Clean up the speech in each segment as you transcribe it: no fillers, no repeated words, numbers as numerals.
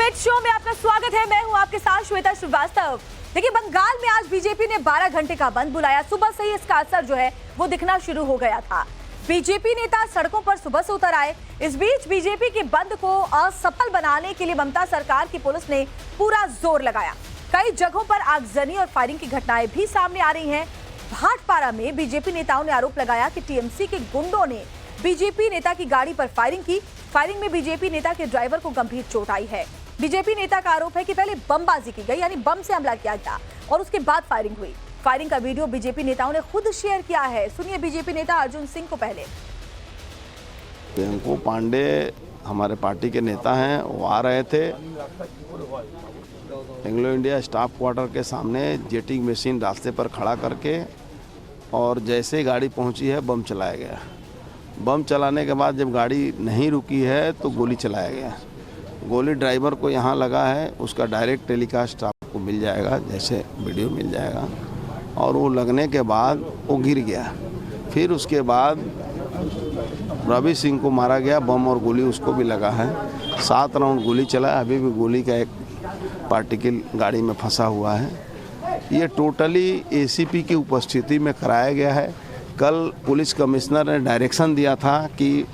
Debate show में आपका स्वागत है। मैं हूं आपके साथ श्वेता श्रीवास्तव। देखिए, बंगाल में आज बीजेपी ने 12 घंटे का बंद बुलाया। सुबह से ही इसका असर जो है वो दिखना शुरू हो गया था। बीजेपी नेता सड़कों पर सुबह से उतर आए। इस बीच बीजेपी के बंद को असफल बनाने के लिए ममता सरकार की पुलिस ने पूरा जोर लगाया। कई जगहों पर आगजनी और फायरिंग की घटनाएं भी सामने आ रही हैं। भाटपारा में बीजेपी नेताओं ने आरोप लगाया कि टीएमसी के गुंडों ने बीजेपी नेता की गाड़ी पर फायरिंग की। फायरिंग में बीजेपी नेता के ड्राइवर को गंभीर चोट आई है। बीजेपी नेता का आरोप है कि पहले बमबाजी की गई, यानी बम से हमला किया गया और उसके बाद फायरिंग हुई। फायरिंग का वीडियो बीजेपी नेताओं ने खुद शेयर किया है। सुनिए बीजेपी नेता अर्जुन सिंह को। पहले प्रियंका पांडे हमारे पार्टी के नेता हैं, वो आ रहे थे एंग्लो इंडिया स्टाफ क्वार्टर के सामने जेटिंग मशीन रास्ते पर खड़ा करके, और जैसे ही गाड़ी पहुंची है बम चलाया गया। बम चलाने के बाद जब गाड़ी नहीं रुकी है तो गोली चलाया गया। गोली ड्राइवर को यहाँ लगा है, उसका डायरेक्ट टेलीकास्ट आपको मिल जाएगा, जैसे वीडियो मिल जाएगा। और वो लगने के बाद वो गिर गया। फिर उसके बाद रवि सिंह को मारा गया, बम और गोली उसको भी लगा है। 7 राउंड गोली चला, अभी भी गोली का एक पार्टिकल गाड़ी में फंसा हुआ है। ये टोटली एसीपी की उपस्थिति में कराया गया है। कल पुलिस कमिश्नर ने डायरेक्शन दिया था कि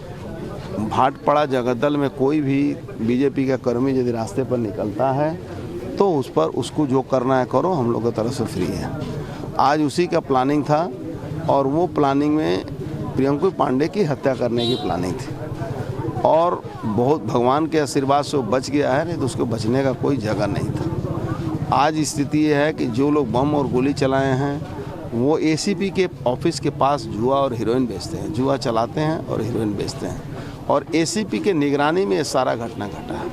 भाटपाड़ा जगदल में कोई भी बीजेपी का कर्मी यदि रास्ते पर निकलता है तो उस पर उसको जो करना है करो, हम लोग की तरफ से फ्री है। आज उसी का प्लानिंग था और वो प्लानिंग में प्रियंका पांडे की हत्या करने की प्लानिंग थी, और बहुत भगवान के आशीर्वाद से वो बच गया है, नहीं तो उसको बचने का कोई जगह नहीं था। आज स्थिति ये है कि जो लोग बम और गोली चलाए हैं वो एसीपी के ऑफिस के पास जुआ और हीरोइन बेचते हैं, जुआ चलाते हैं और हीरोइन बेचते हैं, और एसीपी के निगरानी में ये सारा घटना घटा है।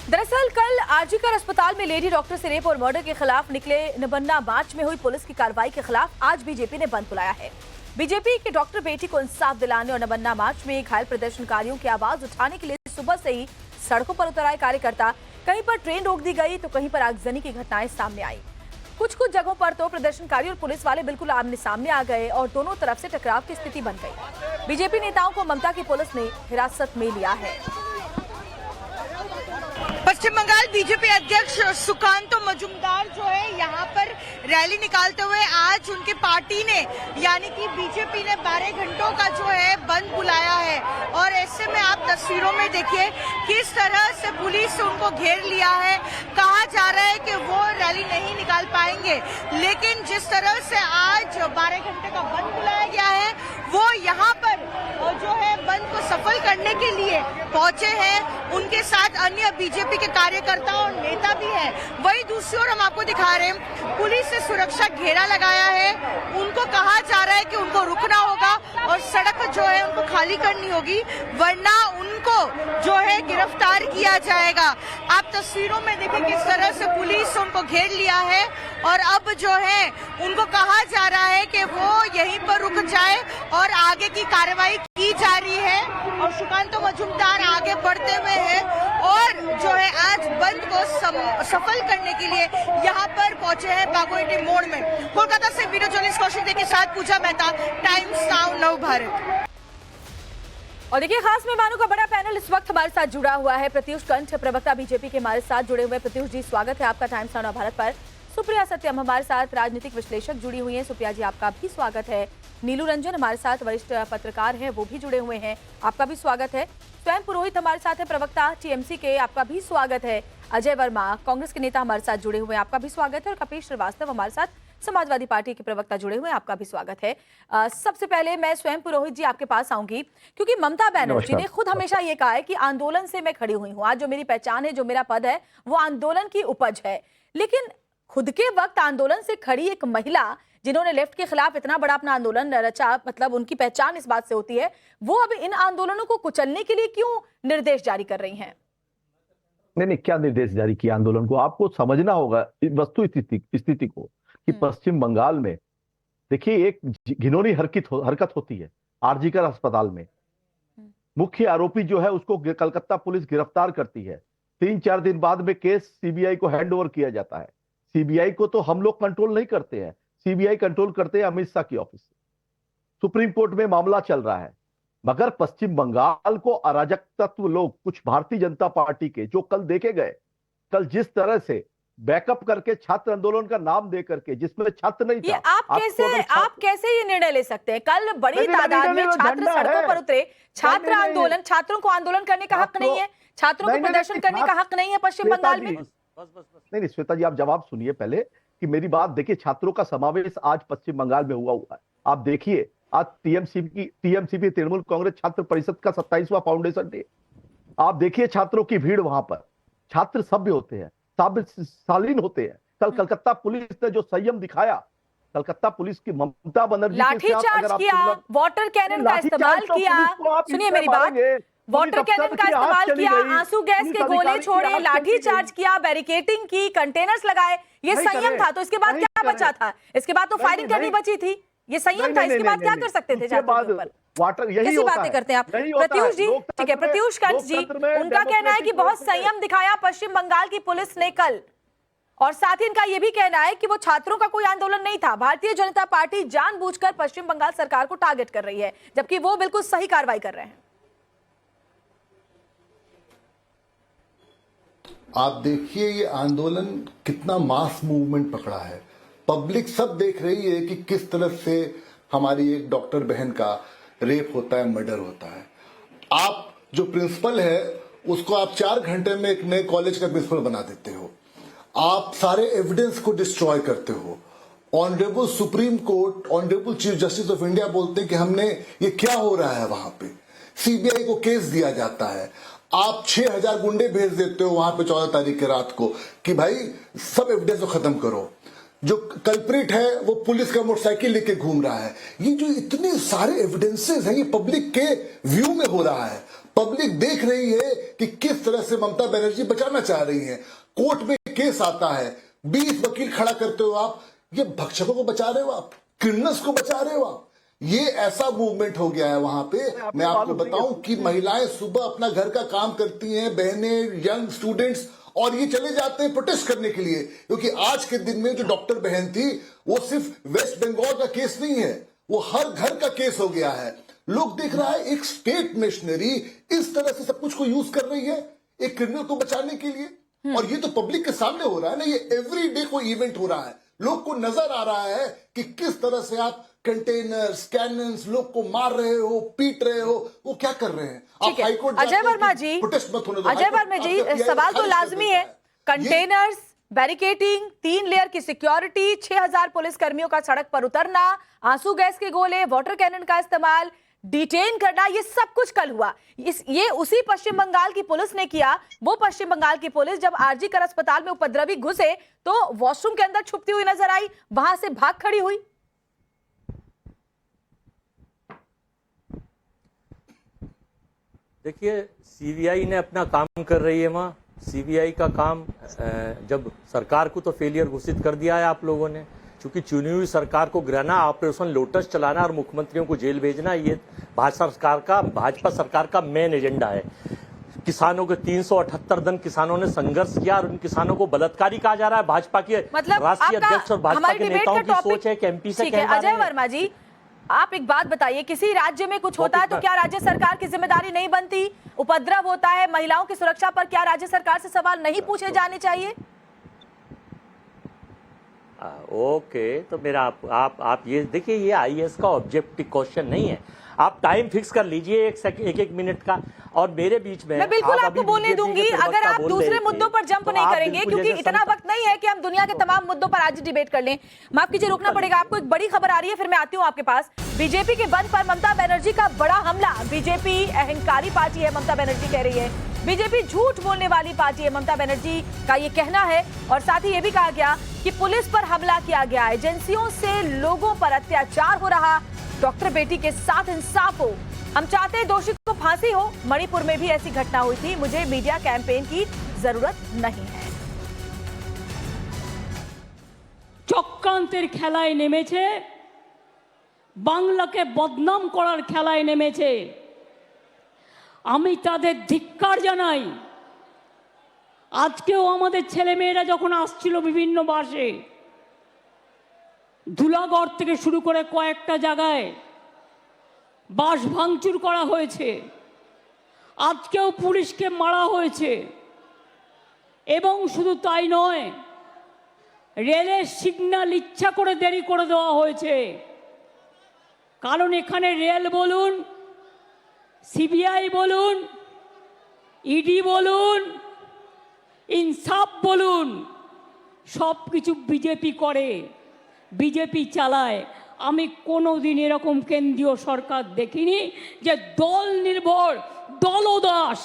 दरअसल कल आरजीकर अस्पताल में लेडी डॉक्टर से रेप और मर्डर के खिलाफ निकले निबन्ना मार्च में हुई पुलिस की कार्रवाई के खिलाफ आज बीजेपी ने बंद बुलाया है। बीजेपी के डॉक्टर बेटी को इंसाफ दिलाने और निबन्ना मार्च में घायल प्रदर्शनकारियों की आवाज उठाने के लिए सुबह से ही सड़कों पर उतर आए कार्यकर्ता। कहीं पर ट्रेन रोक दी गई तो कहीं पर आगजनी की घटनाएं सामने आई। कुछ जगहों पर तो प्रदर्शनकारी और पुलिस वाले बिल्कुल आमने सामने आ गए और दोनों तरफ से टकराव की स्थिति बन गई। बीजेपी नेताओं को ममता की पुलिस ने हिरासत में लिया है। पश्चिम बंगाल बीजेपी अध्यक्ष सुकांतो मजूमदार जो है यहाँ पर रैली निकालते हुए आज उनकी पार्टी ने यानी कि बीजेपी ने 12 घंटों का जो है बंद बुलाया है। और ऐसे में आप तस्वीरों में देखिए किस तरह से पुलिस उनको घेर लिया है। कहा जा रहा है कि वो रैली नहीं निकाल पाएंगे, लेकिन जिस तरह से आज 12 घंटे का बंद बुलाया गया है वो यहाँ पर जो है बंद को सफल करने के लिए पहुंचे हैं। उनके साथ अन्य बीजेपी के कार्यकर्ता और नेता भी हैं। वही दूसरी ओर हम आपको दिखा रहे हैं पुलिस ने सुरक्षा घेरा लगाया है। उनको कहा जा रहा है कि उनको रुकना होगा और सड़क जो है उनको खाली करनी होगी, वरना उनको जो है गिरफ्तार किया जाएगा। आप तस्वीरों में देखिए किस तरह से पुलिस उनको घेर लिया है और अब जो है उनको कहा जा रहा है कि वो यहीं पर रुक जाए और आगे की कार्रवाई की जा रही है। और सुकांतो मजूमदार आगे बढ़ते हुए हैं और जो है आज बंद को सफल करने के लिए यहाँ पर पहुंचे हैं बागोईटी मोड़ में। कोलकाता से वीडियो जर्नलिस्ट कौशिक के साथ पूजा मेहता, टाइम्स नाउ नव भारत। और देखिए, खास मेहमानों का बड़ा पैनल इस वक्त हमारे साथ जुड़ा हुआ है। प्रत्युष कंठ, प्रवक्ता बीजेपी के हमारे साथ जुड़े हुए। प्रत्युष जी, स्वागत है आपका टाइम्स नाउ नव भारत पर। सुप्रिया सत्यम हमारे साथ राजनीतिक विश्लेषक जुड़ी हुई हैं। सुप्रिया जी, आपका भी स्वागत है। नीलू रंजन हमारे साथ वरिष्ठ पत्रकार हैं, वो भी जुड़े हुए हैं, आपका भी स्वागत है। स्वयं पुरोहित हमारे साथ है, प्रवक्ता टीएमसी के, आपका भी स्वागत है। अजय वर्मा कांग्रेस के नेता हमारे साथ जुड़े हुए हैं, आपका भी स्वागत है। और कपिल श्रीवास्तव हमारे साथ समाजवादी पार्टी के प्रवक्ता जुड़े हुए हैं, आपका भी स्वागत है। सबसे पहले मैं स्वयं पुरोहित जी आपके पास आऊंगी, क्योंकि ममता बनर्जी ने खुद हमेशा ये कहा है कि आंदोलन से मैं खड़ी हुई हूँ। आज जो मेरी पहचान है, जो मेरा पद है, वो आंदोलन की उपज है। लेकिन खुद के वक्त आंदोलन से खड़ी एक महिला जिन्होंने लेफ्ट के खिलाफ इतना बड़ा अपना आंदोलन रचा, मतलब उनकी पहचान इस बात से होती है, वो अब इन आंदोलनों को कुचलने के लिए क्यों निर्देश जारी कर रही हैं? नहीं, क्या निर्देश जारी किया आंदोलन को? आपको समझना होगा वस्तु स्थिति को कि पश्चिम बंगाल में देखिए एक घिनौनी हरकत होती है आरजीकर अस्पताल में। मुख्य आरोपी जो है उसको कलकत्ता पुलिस गिरफ्तार करती है। 3-4 दिन बाद में केस सीबीआई को हैंड ओवर किया जाता है। सीबीआई को तो हम लोग कंट्रोल नहीं करते हैं, सीबीआई कंट्रोल करते हैं अमित शाह की ऑफिस से। सुप्रीम कोर्ट में मामला चल रहा है, मगर पश्चिम बंगाल को अराजक तत्व लोग, कुछ भारतीय जनता पार्टी के, जो कल देखे गए, कल जिस तरह से बैकअप करके छात्र आंदोलन का नाम दे करके, जिसमें छात्र नहीं ये था। आप कैसे ये निर्णय ले सकते हैं? कल बड़ी तादाद में छात्र सड़कों पर उतरे। छात्र आंदोलन, छात्रों को आंदोलन करने का हक नहीं है, छात्रों को प्रदर्शन करने का हक नहीं है पश्चिम बंगाल में। नहीं श्वेता जी, आप जवाब सुनिए पहले कि मेरी बात देखिए। छात्रों का समावेश आज पश्चिम बंगाल में हुआ है। आप देखिए, आज टीएमसीपी तृणमूल कांग्रेस छात्र परिषद का 27वां फाउंडेशन डे। आप देखिए छात्रों की भीड़ वहां पर। छात्र सभ्य होते हैं, शालीन होते हैं। कल कलकत्ता पुलिस ने जो संयम दिखाया, कलकत्ता पुलिस की ममता बनर्जी लाठीचार्ज किया, वाटर कैनन का इस्तेमाल किया। सुनिए मेरी बात, वाटर कैनन का इस्तेमाल किया, आंसू गैस के गोले छोड़े, लाठीचार्ज किया, बैरिकेडिंग की, कंटेनर्स लगाए। ये संयम था। तो इसके बाद क्या बचा था? इसके बाद तो फायरिंग करनी बची थी। ये संयम था। इसके बाद क्या कर सकते थे? वाटर यही कैसी बातें करते हैं आप? प्रत्यूष जी, ठीक है, प्रत्यूष कंठ जी, उनका कहना है कि बहुत संयम दिखाया पश्चिम बंगाल की पुलिस ने कल, और साथ ही इनका यह भी कहना है कि वो छात्रों का कोई आंदोलन नहीं था। भारतीय जनता पार्टी जानबूझकर पश्चिम बंगाल सरकार को टारगेट कर रही है, जबकि वो बिल्कुल सही कार्रवाई कर रहे हैं। आप देखिए ये आंदोलन कितना मास मूवमेंट पकड़ा है। पब्लिक सब देख रही है कि किस तरह से हमारी एक डॉक्टर बहन का रेप होता है, मर्डर होता है। आप जो प्रिंसिपल है उसको आप 4 घंटे में एक नए कॉलेज का प्रिंसिपल बना देते हो। आप सारे एविडेंस को डिस्ट्रॉय करते हो। Honourable supreme court, honourable chief justice of India बोलते हैं कि हमने ये क्या हो रहा है वहां पे। सीबीआई को केस दिया जाता है। आप 6000 गुंडे भेज देते हो वहां पे 14 तारीख की रात को कि भाई सब एविडेंस को खत्म करो। जो कल्प्रिट है वो पुलिस का मोटरसाइकिल लेके घूम रहा है। ये जो इतने सारे एविडेंसेस हैं, ये पब्लिक के व्यू में हो रहा है। पब्लिक देख रही है कि किस तरह से ममता बनर्जी बचाना चाह रही है। कोर्ट में केस आता है, 20 वकील खड़ा करते हो आप। ये भक्षकों को बचा रहे हो आप, क्रिमिनल्स को बचा रहे हो आप। ये ऐसा मूवमेंट हो गया है वहां पे। मैं आपको बताऊं कि महिलाएं सुबह अपना घर का काम करती हैं, बहनें, यंग स्टूडेंट्स, और ये चले जाते हैं प्रोटेस्ट करने के लिए। क्योंकि आज के दिन में जो डॉक्टर बहन थी वो सिर्फ वेस्ट बंगाल का केस नहीं है, वो हर घर का केस हो गया है। लोग देख रहा है एक स्टेट मिशनरी इस तरह से सब कुछ को यूज कर रही है एक क्रिमिनल को बचाने के लिए। और ये तो पब्लिक के सामने हो रहा है ना, ये एवरी डे कोई इवेंट हो रहा है। लोग को नजर आ रहा है कि किस तरह से आप कंटेनर्स, कैनन्स, लोग को मार रहे हो, पीट रहे हो, वो क्या कर रहे हैं। आप हाईकोर्ट अजय वर्मा जी, अजय वर्मा जी, सवाल तो लाजमी है। कंटेनर्स, बैरिकेडिंग, 3 लेयर की सिक्योरिटी, 6000 पुलिस कर्मियों का सड़क पर उतरना, आंसू गैस के गोले, वाटर कैनन का इस्तेमाल, डिटेन करना, ये सब कुछ कल हुआ। ये उसी पश्चिम बंगाल की पुलिस ने किया। वो पश्चिम बंगाल की पुलिस जब आरजी कर अस्पताल में उपद्रवी घुसे तो वॉशरूम के अंदर छुपती हुई नजर आई, वहां से भाग खड़ी हुई। देखिए, सीबीआई ने अपना काम कर रही है वहाँ। सीबीआई का काम जब सरकार को तो फेलियर घोषित कर दिया है आप लोगों ने, क्योंकि चुनी हुई सरकार को गिराना, ऑपरेशन लोटस चलाना और मुख्यमंत्रियों को जेल भेजना, ये भाजपा सरकार का मेन एजेंडा है। किसानों के 378 दिन किसानों ने संघर्ष किया और उन किसानों को बलात्कारी कहा जा रहा है। भाजपा के राष्ट्रीय अध्यक्ष और भाजपा के नेताओं की सोच है कि एमपी से अजय वर्मा जी, आप एक बात बताइए, किसी राज्य में कुछ होता है तो क्या राज्य सरकार की जिम्मेदारी नहीं बनती? उपद्रव होता है, महिलाओं की सुरक्षा पर क्या राज्य सरकार से सवाल नहीं पूछे जाने चाहिए? ओके, तो मेरा आप ये देखिए, ये आईएएस का ऑब्जेक्टिव क्वेश्चन नहीं है। आप टाइम फिक्स कर लीजिए एक मिनट का, और मेरे बीच में मैं बिल्कुल आपको बोलने दूंगी अगर आप दूसरे मुद्दों पर जंप नहीं करेंगे, क्योंकि इतना वक्त नहीं है कि हम दुनिया के तमाम मुद्दों पर आज डिबेट कर लें। माफ कीजिए, रुकना पड़ेगा आपको। एक बड़ी खबर आ रही है, फिर मैं आती हूँ आपके पास। बीजेपी के बंद पर ममता बनर्जी का बड़ा हमला। बीजेपी अहंकारी पार्टी है, ममता बनर्जी कह रही है। बीजेपी झूठ बोलने वाली पार्टी है, ममता बनर्जी का ये कहना है। और साथ ही ये भी कहा गया कि पुलिस पर हमला किया गया, एजेंसियों से लोगों पर अत्याचार हो रहा, डॉक्टर बेटी के साथ इंसाफ हो। हम चाहते हैं दोषी को फांसी हो। मणिपुर में भी ऐसी घटना हुई थी। मुझे मीडिया कैंपेन की जरूरत नहीं है। চক্রান্তের খেলায় নেমেছে, বাংলাকে বদনাম করার খেলায় নেমেছে। আমি তাদের ধিক্কার জানাই। আজকেও আমাদের ছেলেমেয়েরা যখন আসছিল বিভিন্ন বাসে, ধুলাগড় থেকে শুরু করে কয়েকটা জায়গায় বাস ভাঙচুর করা হয়েছে, আজকেও পুলিশকে মারা হয়েছে। এবং শুধু তাই নয়, রেলের সিগন্যাল ইচ্ছা করে দেরি করে দেওয়া হয়েছে, কারণ এখানে রেল বলুন, সিবিআই বলুন, ইডি বলুন, ইনসাফ বলুন, সব কিছু বিজেপি করে, বিজেপি চালায়। আমি কোনোদিন এরকম কেন্দ্রীয় সরকার দেখিনি যে দল নির্ভর, দলদাস।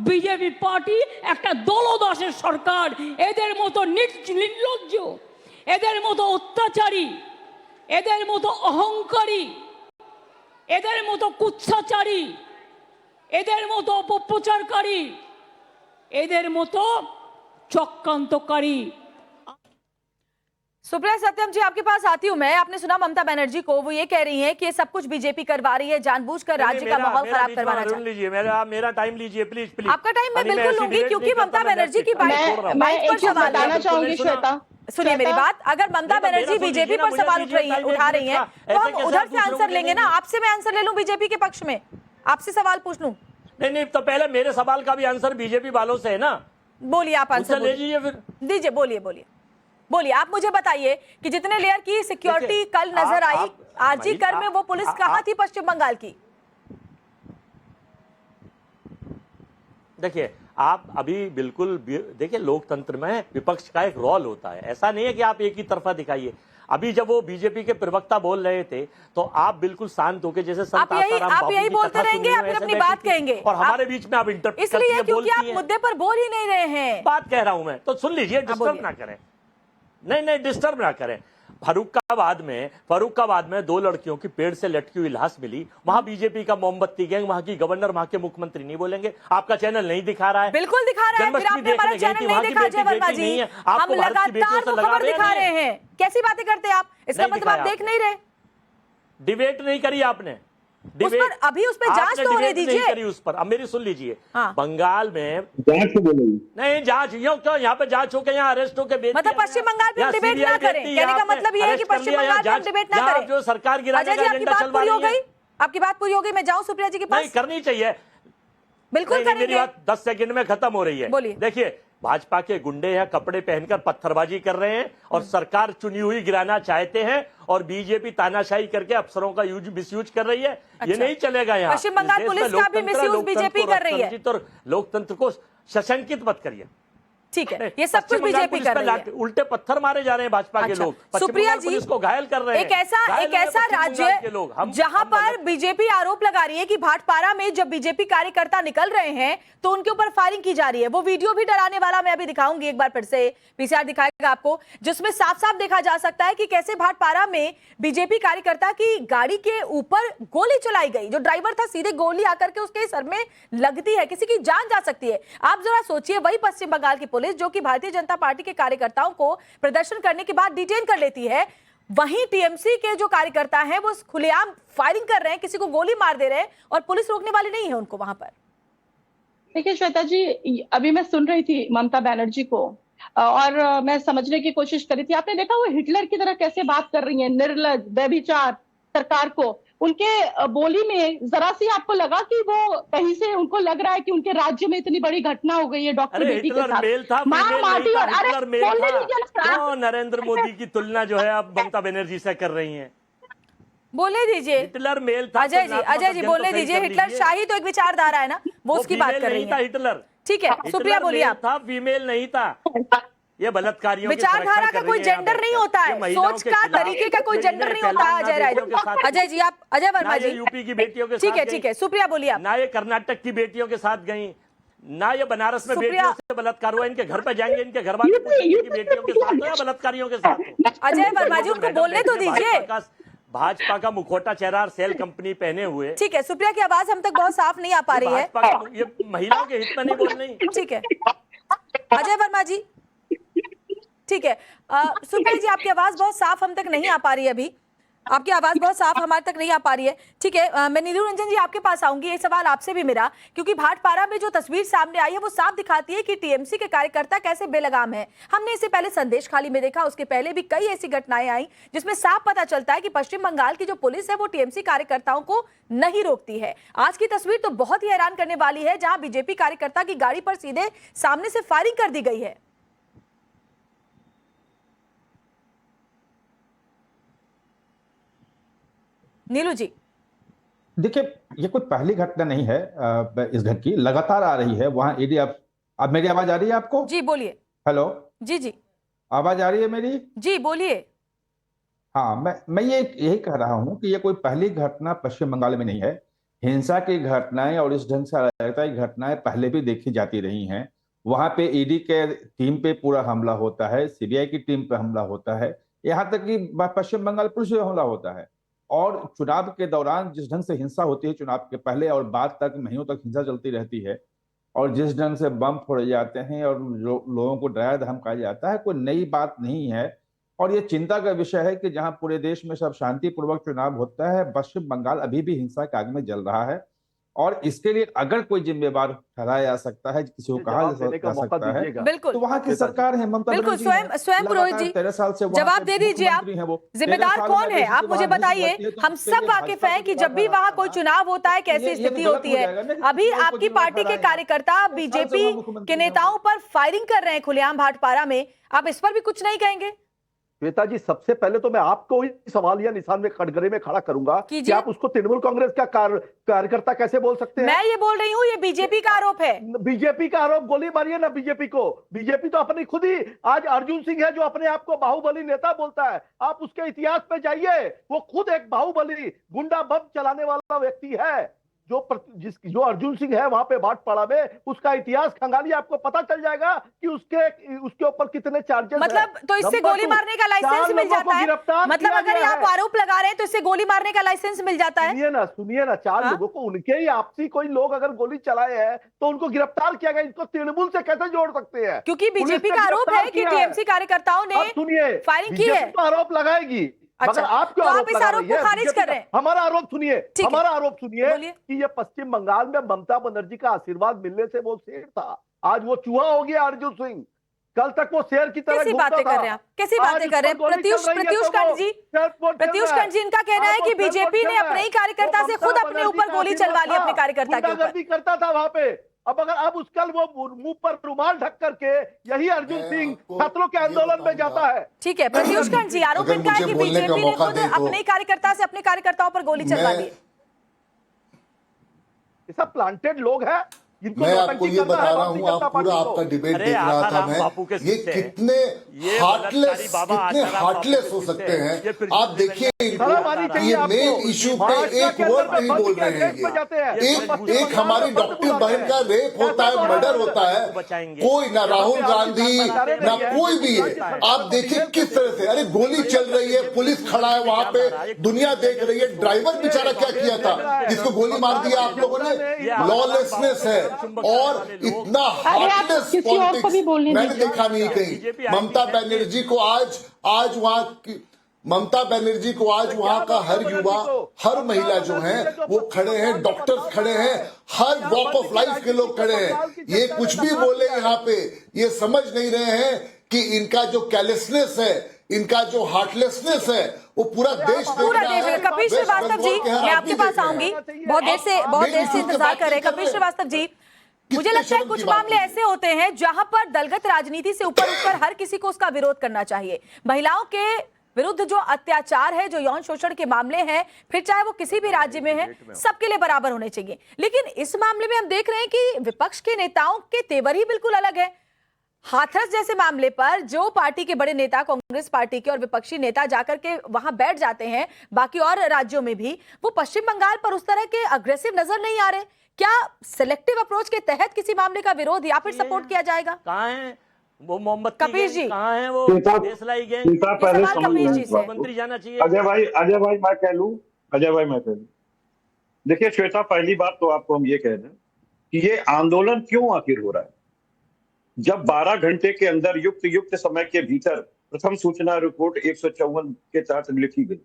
বিজেপি পার্টি একটা দলদাসের সরকার। এদের মতো নির্লজ্জ, এদের মতো অত্যাচারী, এদের মতো অহংকারী, এদের মতো কুৎসাচারী, এদের মতো অপপ্রচারকারী, এদের মতো চক্রান্তকারী। सुप्रिया सत्यम जी, आपके पास आती हूँ मैं। आपने सुना ममता बनर्जी को, वो ये कह रही हैं कि ये सब कुछ बीजेपी करवा रही है, जानबूझकर राज्य का माहौल खराब करवाना चाहती है। लीजिए मेरा टाइम लीजिए प्लीज प्लीज। आपका टाइम मैं बिल्कुल लूंगी, क्योंकि ममता बनर्जी की बाइट पर सवाल बताना चाहूंगी श्वेता, सुनिए मेरी बात। अगर ममता बनर्जी बीजेपी पर सवाल उठा रही हैं तो हम उधर से आंसर लेंगे ना। आपसे मैं आंसर ले लूं बीजेपी के पक्ष में, आपसे सवाल पूछ लूं? नहीं, तो पहले मेरे सवाल का भी आंसर बीजेपी वालों से है ना। बोलिए, आप आंसर लीजिए फिर दीजिए। बोलिए आप मुझे बताइए कि जितने लेयर की सिक्योरिटी कल नजर आई आरजी कर में, वो पुलिस कहां थी पश्चिम बंगाल की? देखिए, आप अभी बिल्कुल देखिए, लोकतंत्र में विपक्ष का एक रोल होता है। ऐसा नहीं है कि आप एक ही तरफा दिखाइए। अभी जब वो बीजेपी के प्रवक्ता बोल रहे थे तो आप बिल्कुल शांत होकर, जैसे आप यही बोलते रहेंगे या फिर अपनी बात कहेंगे? और हमारे बीच में आप इंटरप्ट इसलिए क्योंकि आप मुद्दे पर बोल ही नहीं रहे हैं। बात कह रहा हूं मैं, तो सुन लीजिए, डिस्टर्ब ना करें। नहीं, डिस्टर्ब ना करें। फर्रुखाबाद में 2 लड़कियों की पेड़ से लटकी हुई लाश मिली। वहां बीजेपी का मोमबत्ती गैंग, वहां की गवर्नर, वहां के मुख्यमंत्री नहीं बोलेंगे? आपका चैनल नहीं दिखा रहा है? बिल्कुल दिखा रहा है। फिर आपने हमारा चैनल नहीं देखा अजय वर्मा जी। हम लगातार वो खबर दिखा रहे हैं। कैसी बातें करते हैं आप? इसका मतलब आप देख नहीं रहे। डिबेट नहीं करी आपने, उस पर अभी उस पर जांच तो होने दीजिए। नहीं करी उस पर। अब मेरी सुन लीजिए। हाँ। बंगाल में जांच नहीं, जांच क्यों? यहाँ पे जांच होकर यहाँ अरेस्ट होकर मतलब पश्चिम बंगाल पे डिबेट ना करें, कहने का मतलब ये है कि पश्चिम बंगाल में डिबेट ना करें। जो सरकार गिराने का एजेंडा चलवा रही है। आपकी बात पूरी हो गई? मैं जाऊं सुप्रिया जी के पास? नहीं, करनी चाहिए, बिल्कुल करेंगे। मेरी बात 10 सेकंड में खत्म हो रही है। बोलिए। देखिए, भाजपा के गुंडे हैं, कपड़े पहनकर पत्थरबाजी कर रहे हैं और सरकार चुनी हुई गिराना चाहते हैं, और बीजेपी तानाशाही करके अफसरों का मिसयूज कर रही है। ये नहीं चलेगा। यहाँ पश्चिम बंगाल पुलिस का भी मिसयूज बीजेपी कर रही है। तो लोकतंत्र को सशंकित मत करिए, ठीक है? ये सब कुछ बीजेपी कर रही है। उल्टे पत्थर मारे जा रहे हैं भाजपा के लोग। सुप्रिया जी, पुलिस को घायल कर रहे हैं। एक ऐसा राज्य जहां पर बीजेपी आरोप लगा रही है कि भाटपारा में जब बीजेपी कार्यकर्ता निकल रहे हैं तो उनके ऊपर फायरिंग की जा रही है। वो वीडियो भी डराने वाला, मैं अभी दिखाऊंगी एक बार फिर से, पीसीआर दिखाएगा आपको, जिसमें साफ साफ देखा जा सकता है कि कैसे भाटपारा में बीजेपी कार्यकर्ता की गाड़ी के ऊपर गोली चलाई गई। जो ड्राइवर था, सीधे गोली आकर के उसके सर में लगती है, किसी की जान जा सकती है। आप जरा सोचिए, वही पश्चिम बंगाल की पुलिस जो कि भारतीय जनता पार्टी के कार्यकर्ताओं को प्रदर्शन करने के बाद डिटेन कर लेती है, वहीं टीएमसी के जो कार्यकर्ता हैं वो खुलेआम फायरिंग कर रहे हैं, किसी को गोली मार दे रहे हैं, और पुलिस रोकने वाली नहीं है उनको वहां पर। देखिए श्वेता जी, अभी मैं सुन रही थी ममता बनर्जी को और मैं समझने की कोशिश करी थी। आपने देखा वो हिटलर की तरह कैसे बात कर रही है, निर्लज, व्यभिचार सरकार को। उनके बोली में जरा सी आपको लगा कि वो कहीं से उनको लग रहा है कि उनके राज्य में इतनी बड़ी घटना हो गई है डॉक्टर बेटी के साथ, मार माटी और अरे नरेंद्र मोदी की तुलना जो है आप ममता बनर्जी से कर रही हैं। बोले दीजिए, हिटलर मेल था। अजय जी बोलने दीजिए। हिटलर शाही तो एक विचारधारा है ना, वो उसकी बात कर रही है। हिटलर ठीक है, सुप्रिया बोलिए आप। था, फीमेल नहीं था। ये बलात्कारियों विचारधारा का कोई जेंडर नहीं होता है, सोच का तरीके का कोई जेंडर नहीं होता है। अजय जी, आप अजय वर्मा जी, यूपी की बेटियों के ठीक है, ठीक है, सुप्रिया बोलिए आप। ना ये कर्नाटक की बेटियों के साथ गई, ना ये बनारस में बेटियों से बलात्कार हुआ। इनके घर पे जाएंगे, इनके घर वाले पूछेंगे कि बेटियों के साथ हो या बलात्कारियों के साथ। अजय वर्मा जी, उनको बोलने तो दीजिए। भाजपा का मुखौटा चेहरा सेल कंपनी पहने हुए। ठीक है, सुप्रिया की आवाज हम तक बहुत साफ नहीं आ पा रही है। ये महिलाओं के हित में नहीं बोल रही। ठीक है अजय वर्मा जी, ठीक है। सुप्रिया जी, आपकी आवाज बहुत साफ हम तक नहीं आ पा रही है अभी। आपकी आवाज बहुत साफ हमारे तक नहीं आ पा रही है। ठीक है, मैं नीलू रंजन जी आपके पास आऊंगी। ये सवाल आपसे भी मेरा, क्योंकि भाटपारा में जो तस्वीर सामने आई है वो साफ दिखाती है कि टीएमसी के कार्यकर्ता कैसे बेलगाम है। हमने इससे पहले संदेश खाली में देखा, उसके पहले भी कई ऐसी घटनाएं आई जिसमें साफ पता चलता है कि पश्चिम बंगाल की जो पुलिस है वो टीएमसी कार्यकर्ताओं को नहीं रोकती है। आज की तस्वीर तो बहुत ही हैरान करने वाली है, जहां बीजेपी कार्यकर्ता की गाड़ी पर सीधे सामने से फायरिंग कर दी गई है। नीलू जी, देखिए, ये कोई पहली घटना नहीं है इस घर की, लगातार आ रही है। वहां ईडी अब मेरी आवाज आ रही है आपको? जी बोलिए। हेलो, जी जी आवाज आ रही है मेरी? जी बोलिए। हाँ, मैं ये यही कह रहा हूं कि ये कोई पहली घटना पश्चिम बंगाल में नहीं है। हिंसा की घटनाएं और इस ढंग से लगता है घटनाएं पहले भी देखी जाती रही हैं। वहां पे ईडी के टीम पे पूरा हमला होता है, सीबीआई की टीम पे हमला होता है, यहाँ तक कि पश्चिम बंगाल पुलिस पे हमला होता है। और चुनाव के दौरान जिस ढंग से हिंसा होती है, चुनाव के पहले और बाद तक महीनों तक हिंसा चलती रहती है, और जिस ढंग से बम फोड़े जाते हैं और लोगों को डराया धमकाया जाता है, कोई नई बात नहीं है। और ये चिंता का विषय है कि जहां पूरे देश में सब शांतिपूर्वक चुनाव होता है, पश्चिम बंगाल अभी भी हिंसा के आग में जल रहा है। और इसके लिए अगर कोई जिम्मेवार ठहराया जा सकता है, किसी को कहा जा सकता है, बिल्कुल, तो वहां की सरकार है, ममता बिल्कुल। बनर्जी स्वयं पुरोहित जी 13 साल से जवाब दे दीजिए। आप जिम्मेदार कौन है, आप मुझे बताइए। हम सब वाकिफ हैं कि जब भी वहां कोई चुनाव होता है कैसी स्थिति होती है। अभी आपकी पार्टी के कार्यकर्ता बीजेपी के नेताओं पर फायरिंग कर रहे हैं खुलेआम भाटपारा में, आप इस पर भी कुछ नहीं कहेंगे? श्वेता जी, सबसे पहले तो मैं आपको ही सवाल या निशान में कटघरे में खड़ा करूंगा कि आप उसको तृणमूल कांग्रेस का कार्यकर्ता कैसे बोल सकते हैं? मैं ये बोल रही हूँ, ये बीजेपी का आरोप है। बीजेपी का आरोप, गोली मारिए ना बीजेपी को। बीजेपी तो अपनी खुद ही, आज अर्जुन सिंह है जो अपने आप को बाहुबली नेता बोलता है, आप उसके इतिहास पे जाइए, वो खुद एक बाहुबली गुंडा बम चलाने वाला व्यक्ति है। जो अर्जुन सिंह है वहां पे भाटपाड़ा में, उसका इतिहास खंगालिए, आपको पता चल जाएगा कि उसके ऊपर कितने चार्जेस मतलब तो इससे गोली मारने का लाइसेंस मिल जाता है? मतलब अगर आप आरोप लगा रहे हैं तो इससे गोली मारने का लाइसेंस मिल जाता है? सुनिए ना, 4 लोगों को, उनके ही आपसी कोई लोग अगर गोली चलाए हैं तो उनको गिरफ्तार किया गया। इसको तृणमूल से कैसे जोड़ सकते हैं? क्योंकि बीजेपी का आरोप है कि टीएमसी कार्यकर्ताओं ने फायरिंग की है। आरोप लगाएगी। अच्छा, मगर आप क्यों तो आरोप आप इस लगा आरोप रही को है? खारिज कर रहे हैं। हमारा आरोप सुनिए, हमारा आरोप सुनिए बोलिए। कि ये पश्चिम बंगाल में ममता बनर्जी का आशीर्वाद मिलने से वो शेर था, आज वो चूहा हो गया अर्जुन सिंह। कल तक वो शेर की तरह कैसी बातें कर रहे हैं आप? कैसी बातें कर रहे हैं? प्रत्युष कंठ जी, इनका कहना है कि बीजेपी ने अपने ही कार्यकर्ता से खुद अपने ऊपर गोली चलवा ली, अपने कार्यकर्ता के ऊपर करता था वहां पे। अब उस कल वो मुंह पर रुमाल ढक करके यही अर्जुन सिंह छात्रों के आंदोलन में जाता है। ठीक है, प्रत्युष कंठ जी, आरोप इनका है कि बीजेपी ने खुद अपने कार्यकर्ता से अपने कार्यकर्ताओं पर गोली चलवा दी। ये सब प्लांटेड लोग हैं। मैं आपको ये बता रहा हूँ, आप पूरा आपका डिबेट देख रहा था मैं, ये कितने हार्टलेस हो सकते हैं। आप देखिए इनको, ये मेन इशू पे एक वर्ड नहीं बोल रहे हैं। ये एक हमारी डॉक्टर बहन का रेप होता है, मर्डर होता है, कोई ना राहुल गांधी ना कोई भी है। आप देखिए किस तरह से, अरे गोली चल रही है, पुलिस खड़ा है वहां पे, दुनिया देख रही है। ड्राइवर बेचारा क्या किया था, जिसको गोली मार दिया आप लोगों ने। लॉलेसनेस है और इतना हार्टलेस पॉलिटिक्स मैंने देखा नहीं कहीं। ममता बनर्जी को आज वहां का हर युवा, हर महिला जो है वो खड़े हैं, डॉक्टर्स खड़े हैं, हर वॉक ऑफ लाइफ के लोग खड़े हैं। ये कुछ भी बोले यहाँ पे, ये समझ नहीं रहे हैं कि इनका जो कैलेसनेस है, इनका जो हार्टलेसनेस है, वो पूरा देश कपिल श्रीवास्तव जी, मैं आपके पास आऊंगी। बहुत देर से इंतजार कर रहे हैं कपिल श्रीवास्तव जी। मुझे लगता है कुछ मामले ऐसे होते हैं जहां पर दलगत राजनीति से ऊपर उठकर हर किसी को उसका विरोध करना चाहिए। महिलाओं के विरुद्ध जो अत्याचार है, जो यौन शोषण के मामले हैं, फिर चाहे वो किसी भी राज्य में है, सबके लिए बराबर होने चाहिए। लेकिन इस मामले में हम देख रहे हैं कि विपक्ष के नेताओं के तेवर ही बिल्कुल अलग है। हाथरस जैसे मामले पर जो पार्टी के बड़े नेता, कांग्रेस पार्टी के और विपक्षी नेता जाकर के वहां बैठ जाते हैं, बाकी और राज्यों में भी, वो पश्चिम बंगाल पर उस तरह के अग्रेसिव नजर नहीं आ रहे। क्या सिलेक्टिव अप्रोच के तहत किसी मामले का विरोध या फिर सपोर्ट किया जाएगा? कहाँ है वो मोहम्मद कपिल जी, कहाँ है वो देशलाई गैंग? कपिल जी से मंत्री जाना चाहिए। अजय भाई मैं कह लूं। देखिए श्वेता, पहली बात तो आपको हम ये कह दें कि ये आंदोलन क्यों आखिर हो रहा है। जब 12 घंटे के अंदर युक्त समय के भीतर प्रथम सूचना रिपोर्ट 154 के तहत लिखी गई,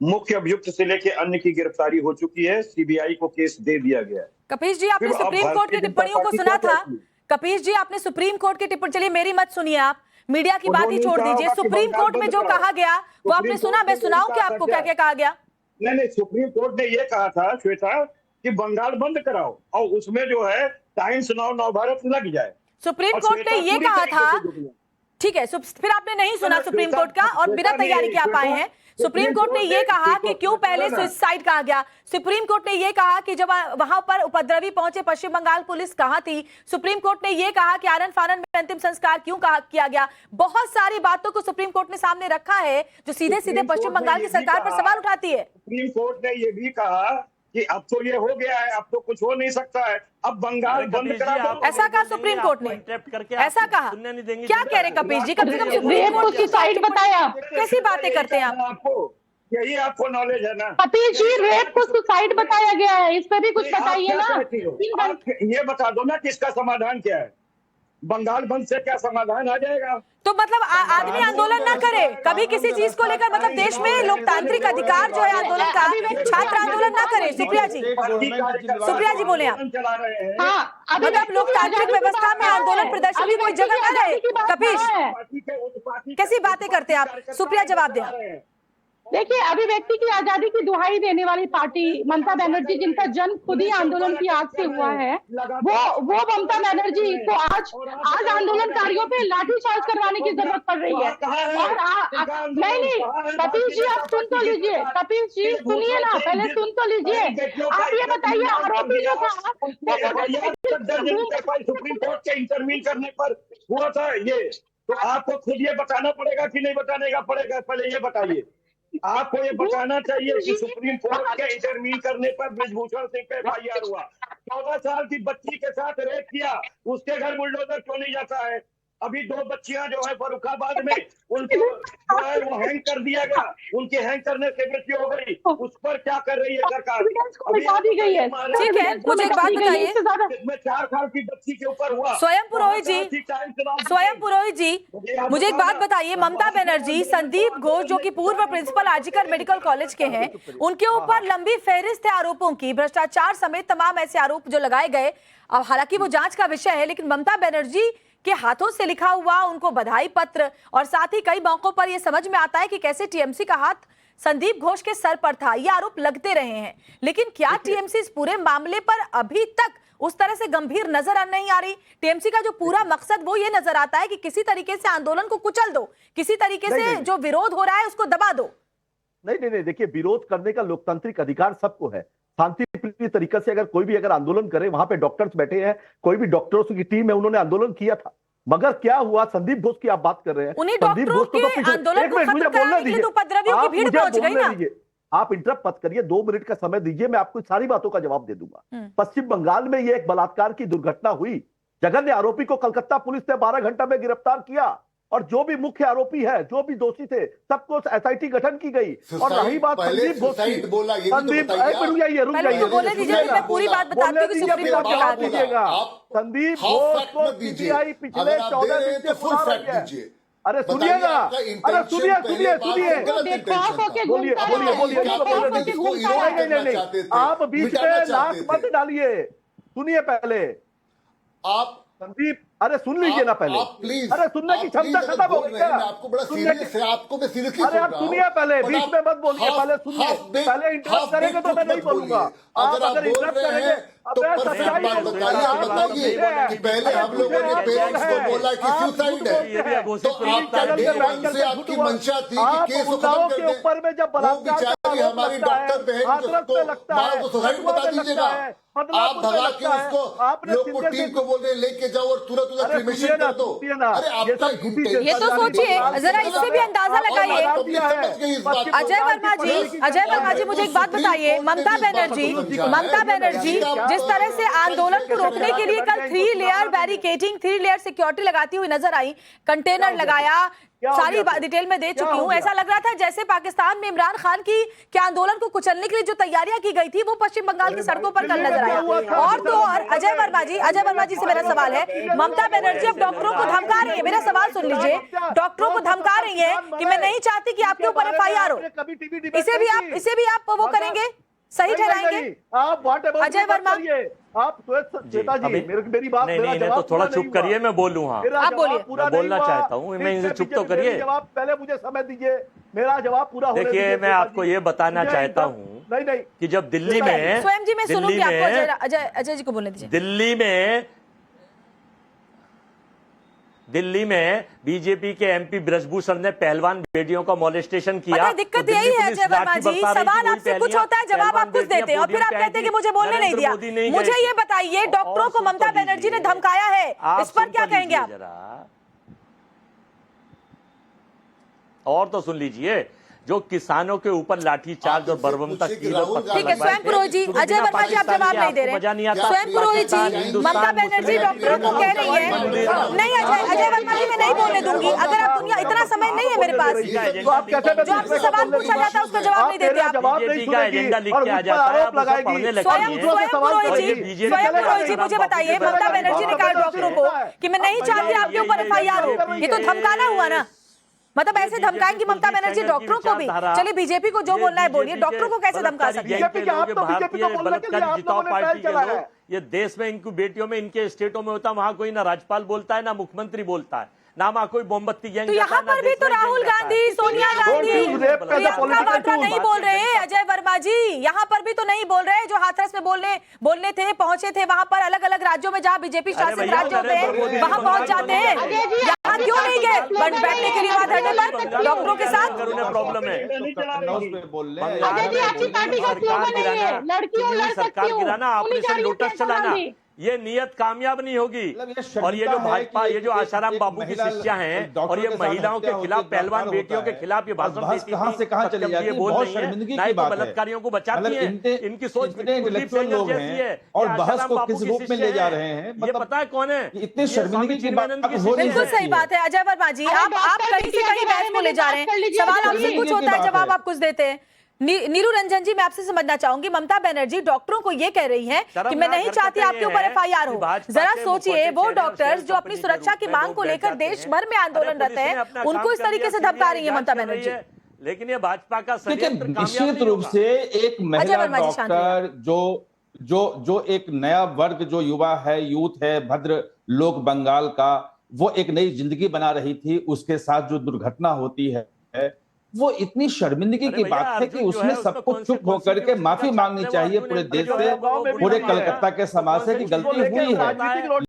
मुख्य अभियुक्त से लेकर अन्य की गिरफ्तारी हो चुकी है, सीबीआई को केस दे दिया गया है। कपीश जी, आपने फिर अब सुप्रीम कोर्ट की भारतीय जनता टिप्पणियों को पार्टी सुना क्या था? कहती है? कपीश जी, आपने सुप्रीम कोर्ट की टिप्पणी, चलिए मेरी मत सुनिए, आप मीडिया की बात ही उन्होंने छोड़ कहा दीजिए। होगा कि सुप्रीम बंगाल कोर्ट में बंद जो कराओ। कहा गया वो आपने सुप्रीम सुना, कोर्ट मैं ने सुनाऊं यही कि कहा था आपको क्या क्या? क्या कहा गया? नहीं, सुप्रीम कोर्ट ने ये कहा था श्वेता कि बंगाल बंद कराओ और उसमें जो है टाइम्स नाउ नवभारत लग जाए। सुप्रीम और कोर्ट ने श्वेता ये पूरी कहा तरीके था, से जुड़ी है। ठीक है, फिर आपने नहीं सुना श्वेता- सुप्रीम कोर्ट का और बिना श्वेता तैयारी ने- के आप आए हैं। सुप्रीम कोर्ट ने ये कहा कि क्यों पहले सुसाइड कहा गया। सुप्रीम कोर्ट ने ये कहा कि जब वहां पर उपद्रवी पहुंचे पश्चिम बंगाल पुलिस कहां थी। सुप्रीम कोर्ट ने ये कहा कि आनन फानन में अंतिम संस्कार क्यों किया गया। बहुत सारी बातों को सुप्रीम कोर्ट ने सामने रखा है जो सीधे सीधे पश्चिम बंगाल की सरकार पर सवाल उठाती है। सुप्रीम कोर्ट ने ये भी कहा कि अब तो ये हो गया है, अब तो कुछ हो नहीं सकता है, अब बंगाल बंद करा दो। ऐसा कहा सुप्रीम कोर्ट ने, ऐसा कहा। क्या कह रहे कपीश जी? कम से कम सुप्रीम रेप को कोर्ट की सुसाइड बताया। कैसी बातें करते हैं आप? आपको यही आपको नॉलेज है ना? कपीश जी, रेप को सुसाइड बताया गया है, इस पर भी कुछ आप बताइए क्या ना। कहती हो? आप ये बता दो ना कि इसका समाधान क्या है। बंगाल बंद से क्या समाधान आ जाएगा? तो मतलब आदमी आंदोलन ना करे कभी किसी चीज को लेकर, मतलब देश में लोकतांत्रिक अधिकार जो है आंदोलन का, छात्र आंदोलन ना करे। सुप्रिया जी, सुप्रिया जी बोले आप। चला रहे हैं। हाँ, अभी मतलब लोकतांत्रिक व्यवस्था में आंदोलन प्रदर्शन की कोई जगह ना रहे। कपीश, कैसी बातें करते हैं आप? सुप्रिया जवाब दें। देखिए, अभिव्यक्ति की आजादी की दुहाई देने वाली पार्टी ममता बनर्जी, जिनका जन्म खुद ही आंदोलन की आग से हुआ है, वो ममता बनर्जी को आज आंदोलनकारियों पे लाठीचार्ज करवाने की जरूरत पड़ रही है। और नहीं, कपिल जी आप सुन तो लीजिए, कपिल जी सुनिए ना, पहले सुन तो लीजिए। आप ये बताइए, आरोपी जो था सुप्रीम कोर्ट के इंटरवीन करने पर हुआ था ये, तो आपको खुद ये बताना पड़ेगा कि नहीं बताने का पड़ेगा? पहले ये बताइए। आपको ये बताना चाहिए कि सुप्रीम कोर्ट के इंटरवीन करने पर ब्रिजभूषण सिंह पे FIR हुआ। 14 साल की बच्ची के साथ रेप किया, उसके घर बुलडोजर क्यों नहीं जाता है? अभी 2 बच्चियां जो है फर्रुखाबाद में, उनको जो है वो हैंग कर दिया गया, उनके हैंग करने से मृत्यु हो गई, उस पर क्या कर रही है सरकार? मिटा दी गई है। ठीक है, मुझे एक बात बताइए, इसमें 4 साल की बच्ची के ऊपर हुआ। स्वयं पुरोहित जी, मुझे एक बात बताइए, ममता बनर्जी संदीप घोष जो कि पूर्व प्रिंसिपल आरजीकर मेडिकल कॉलेज के हैं, उनके ऊपर लंबी फहरिस्त है आरोपों की, भ्रष्टाचार समेत तमाम ऐसे आरोप जो लगाए गए। अब हालांकि वो जांच का विषय है, लेकिन ममता बनर्जी के हाथों से लिखा हुआ उनको बधाई पत्र, और साथ ही कई मौकों पर यह समझ में आता है कि कैसे टीएमसी का हाथ संदीप घोष के सर पर था। ये आरोप लगते रहे हैं, लेकिन क्या टीएमसी इस पूरे मामले पर अभी तक उस तरह से गंभीर नजर नहीं आ रही? टीएमसी का जो पूरा मकसद वो ये नजर आता है कि किसी तरीके से आंदोलन को कुचल दो, किसी तरीके से जो विरोध हो रहा है उसको दबा दो। नहीं, देखिए, विरोध करने का लोकतांत्रिक अधिकार सबको है। शांतिप्रिय तरीके से अगर आंदोलन करे, वहां पे डॉक्टर्स बैठे हैं, कोई भी डॉक्टर्स की टीम है, उन्होंने आंदोलन किया था। मगर क्या हुआ, संदीप घोष की आप बात कर रहे हैं, उन्हीं संदीप डॉक्टरों घोष को के आंदोलन को खत्म कराने के लिए तो उपद्रवियों की भीड़ पहुंच गई ना। आप इंटरप्ट मत करिए, 2 मिनट का समय दीजिए, मैं आपको सारी बातों का जवाब दे दूंगा। पश्चिम बंगाल में ये एक बलात्कार की दुर्घटना हुई, जघन्य आरोपी को कलकत्ता पुलिस ने 12 घंटा में गिरफ्तार किया, और जो भी मुख्य आरोपी है, जो भी दोषी थे, सबको SIT गठन की गई। और रही बात संदीप घोष की, संदीप पूरी बात बताते हुए सुप्रीम कोर्ट का दीजिएगा। संदीप घोष को CBI पिछले 14 दिन से बुला रही है। अरे सुनिए ना, अरे सुनिए, बोलिए, आप बीच में नाक मत डालिए, सुनिए पहले आप संदीप। अरे सुन लीजिए ना पहले, आप प्लीज, अरे सुनने की क्षमता खत्म हो गई क्या? आपको बड़ा सीरियस है, आपको मैं सीरियसली अरे आप सुनिए पहले, बीच में मत बोलिए, पहले सुनिए, पहले इंटरप्ट करेंगे तो मैं नहीं बोलूंगा। आप अगर इंटरप्ट करेंगे तो परफेक्ट बात बताइए कि पहले हम लोगों ने पेरेंट्स को बोला कि सुसाइड है, तो आप से आपकी मंशा थी कि केस को खत्म कर दें। ऊपर में जब बेचारी हमारी डॉक्टर बहन को सुसाइड बता दीजिएगा, आप भगा के उसको लोग को टीम को बोल रहे लेके जाओ और तुरंत क्रिमेशन कर दो। अरे आपका ये तो सोचिए, जरा इससे भी अंदाजा लगाइए। अजय वर्मा जी मुझे एक बात बताइए, ममता बनर्जी जिस तरह से आंदोलन को रोकने के लिए कल 3 लेयर बैरिकेडिंग, 3 लेयर सिक्योरिटी लगाती हुई नजर आई, कंटेनर लगाया, सारी डिटेल में दे चुकी हूँ। ऐसा लग रहा था जैसे पाकिस्तान में इमरान खान के आंदोलन को कुचलने के लिए जो तैयारियां की गई थी वो पश्चिम बंगाल की सड़कों पर कल नजर आया। और तो और अजय वर्मा जी से मेरा सवाल है, ममता बनर्जी अब डॉक्टरों को धमका रही है, मेरा सवाल सुन लीजिए, डॉक्टरों को धमका रही है कि मैं नहीं चाहती कि आपके ऊपर FIR हो, इसे भी आप वो करेंगे, सही ठहराएंगे? अजय वर्मा आप श्वेता जी मेरी बात नहीं, तो थोड़ा चुप करिए, मैं बोलूँ। हाँ, आप बोलिए। मैं बोलना चाहता हूँ, मैं इनसे चुप तो करिए। जवाब पहले मुझे समय दीजिए, मेरा जवाब पूरा होने दीजिए। देखिए, मैं आपको ये बताना चाहता हूँ नहीं कि जब दिल्ली में स्वयं जी मैं सुनूंगी आपको, अजय जी को बोलने दीजिए। दिल्ली में बीजेपी के MP ब्रजभूषण ने पहलवान बेटियों का मॉलेस्टेशन किया। दिक्कत यही है अजय वर्मा जी, सवाल आपसे कुछ होता है, जवाब आप कुछ देते हैं और फिर आप कहते हैं कि मुझे बोलने नहीं दिया। मुझे ये बताइए, डॉक्टरों को ममता बनर्जी ने धमकाया है, इस पर क्या कहेंगे आप? और तो सुन लीजिए, जो किसानों के ऊपर लाठीचार्ज और बर्बरता की, ठीक है स्वयं पुरोहित जी, अजय वर्मा जी आप जवाब नहीं दे रहे। स्वयं पुरोहित जी, ममता बनर्जी डॉक्टरों को कह रही है, नहीं अजय वर्मा जी मैं नहीं बोलने दूंगी, अगर आप दुनिया, इतना समय नहीं है मेरे पास, जो आपसे सवाल पूछा जाता है उसका जवाब नहीं देते आप। स्वयं पुरोहित जी मुझे बताइए, ममता बनर्जी ने कहा डॉक्टरों को कि मैं नहीं चाहती आपके ऊपर FIR हो, ये तो धमकाना हुआ ना, मतलब ऐसे धमकाएंगे ममता बनर्जी डॉक्टरों को भी? चलिए बीजेपी को जो बोलना है बोलिए, डॉक्टरों को कैसे धमका सकते हैं? ये देश में इनकी बेटियों में, इनके स्टेटों में होता है, वहां कोई ना राज्यपाल बोलता है ना मुख्यमंत्री बोलता है, ना वहां कोई मोमबत्ती गैंग। तो यहाँ पर भी तो राहुल गांधी, सोनिया गांधी, प्रियंका वाड्रा नहीं बोल रहे अजय वर्मा जी, यहाँ पर भी तो नहीं बोल रहे, जो हाथरस में बोलने थे, पहुंचे थे वहां पर, अलग अलग राज्यों में जहाँ बीजेपी शासित राज्यों में वहां पहुंच जाते हैं, यहाँ क्यों नहीं गए बैठने के लिए वहां धरने पर डॉक्टरों के साथ? प्रॉब्लम है सरकार गिराना, ऑपरेशन लोटस चलाना, ये नियत कामयाब नहीं होगी। और ये जो भाजपा, ये जो आशाराम बाबू की शिष्या हैं और ये महिलाओं के खिलाफ, पहलवान बेटियों के खिलाफ ये भाषण देती थी, ये बोल रही है, ना ही तो बलात्कारियों को बचाती है, इनकी सोच लोग हैं और बहस को किस रूप में ले जा रहे हैं, ये पता है कौन है? इतनी शर्मिंदगी की बात हो रही है। बिल्कुल सही बात है अजय वर्मा जी, आप कहीं से कहीं बहस को ले जा रहे हैं, सवाल आपसे कुछ होता है, जवाब आप कुछ देते हैं। नीरू रंजन जी मैं आपसे समझना चाहूंगी, ममता बनर्जी डॉक्टरों को ये कह रही है कि मैं नहीं चाहती आपके ऊपर FIR हो। जरा सोचिए, वो डॉक्टर्स जो अपनी सुरक्षा की मांग को लेकर देश भर में आंदोलनरत हैं, उनको इस तरीके से धमका रही है ममता बनर्जी। लेकिन ये भाजपा का निश्चित रूप से एक महिला डॉक्टर जो एक नया वर्ग, जो युवा है, यूथ है, भद्र लोग बंगाल का, वो एक नई जिंदगी बना रही थी, उसके साथ जो दुर्घटना होती है वो इतनी शर्मिंदगी की बात है कि उसमें सबको चुप होकर के माफी मांगनी चाहिए पूरे देश से, पूरे कलकत्ता के समाज से कि गलती हुई है,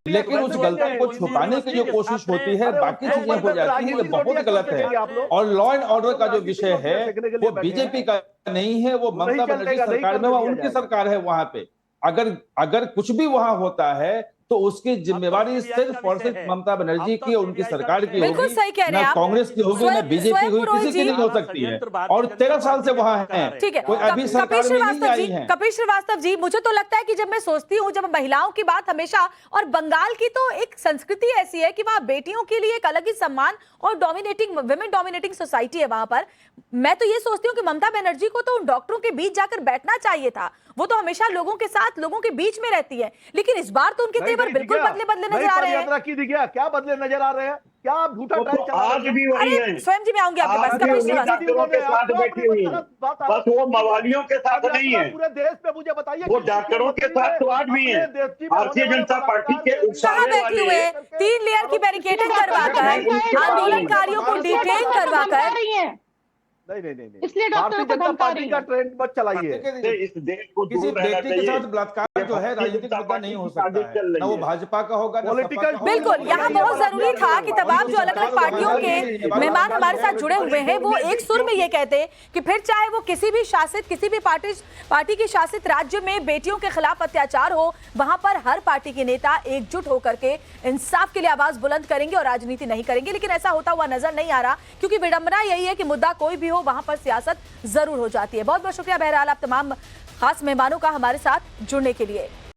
लेकिन उस गलती को छुपाने की जो कोशिश होती है, बाकी चीजें हो जाती है, ये बहुत गलत है। और लॉ एंड ऑर्डर का जो विषय है वो बीजेपी का नहीं है, वो ममता बनर्जी सरकार में, उनकी सरकार है। वहां पे अगर कुछ भी वहां होता है तो उसकी जिम्मेवारी सिर्फ और सिर्फ ममता बनर्जी की और उनकी सरकार की होगी, ना कांग्रेस की होगी, ना बीजेपी हुई, किसी की नहीं हो सकती है। और 13 साल से वहां हैं, ठीक है। कोई अभी सरकार में नहीं आई है। कपिल श्रीवास्तव जी, मुझे तो लगता है कि जब मैं सोचती हूँ, जब महिलाओं की बात हमेशा, और बंगाल की तो एक संस्कृति ऐसी है कि वहां बेटियों के लिए एक अलग ही सम्मान और वुमेन डोमिनेटिंग सोसाइटी है वहां पर। मैं तो ये सोचती हूँ कि ममता बनर्जी को तो उन डॉक्टरों के बीच जाकर बैठना चाहिए था, वो तो हमेशा लोगों के साथ, लोगों के बीच में रहती है, लेकिन इस बार तो उनके तेवर बिल्कुल बदले नजर आ रहे हैं। यात्रा की दिखा, क्या बदले नजर आ रहे हैं? क्या आप झूठा ट्रायल चला आज भी वही है। स्वयं जी मैं आऊंगी आपके पास। कपिल श्रीवास्तव डॉक्टरों के साथ बैठी हुई है, बस वो मवालियों के साथ नहीं है, पूरे देश पे मुझे बताइए, वो डॉक्टरों के साथ तो आज भी है। भारतीय जनता पार्टी के उकसाने बैठे हुए 3 लेयर की बैरिकेडिंग करवाकर, आंदोलनकारियों को डिटेन करवाकर, नहीं, इसलिए डॉक्टरों को धमका रही है। का ट्रेंड मत चलाइए। इस देश को किसी बेटी के साथ बलात्कार जो है राजनीतिक मुद्दा नहीं हो सकता है, ना वो भाजपा का होगा, ना सपा का होगा। बिल्कुल, यहाँ बहुत जरूरी था कि तमाम जो अलग अलग पार्टियों के मेहमान हमारे साथ जुड़े हुए हैं वो एक सुर में ये कहते कि फिर चाहे वो किसी भी पार्टी की शासित राज्य में बेटियों के खिलाफ अत्याचार हो, वहां पर हर पार्टी के नेता एकजुट होकर के इंसाफ के लिए आवाज बुलंद करेंगे और राजनीति नहीं करेंगे। लेकिन ऐसा होता हुआ नजर नहीं आ रहा, क्योंकि विडंबना यही है कि मुद्दा कोई भी हो, वहां पर सियासत जरूर हो जाती है। बहुत बहुत शुक्रिया बहरहाल आप तमाम खास मेहमानों का हमारे साथ जुड़ने के लिए।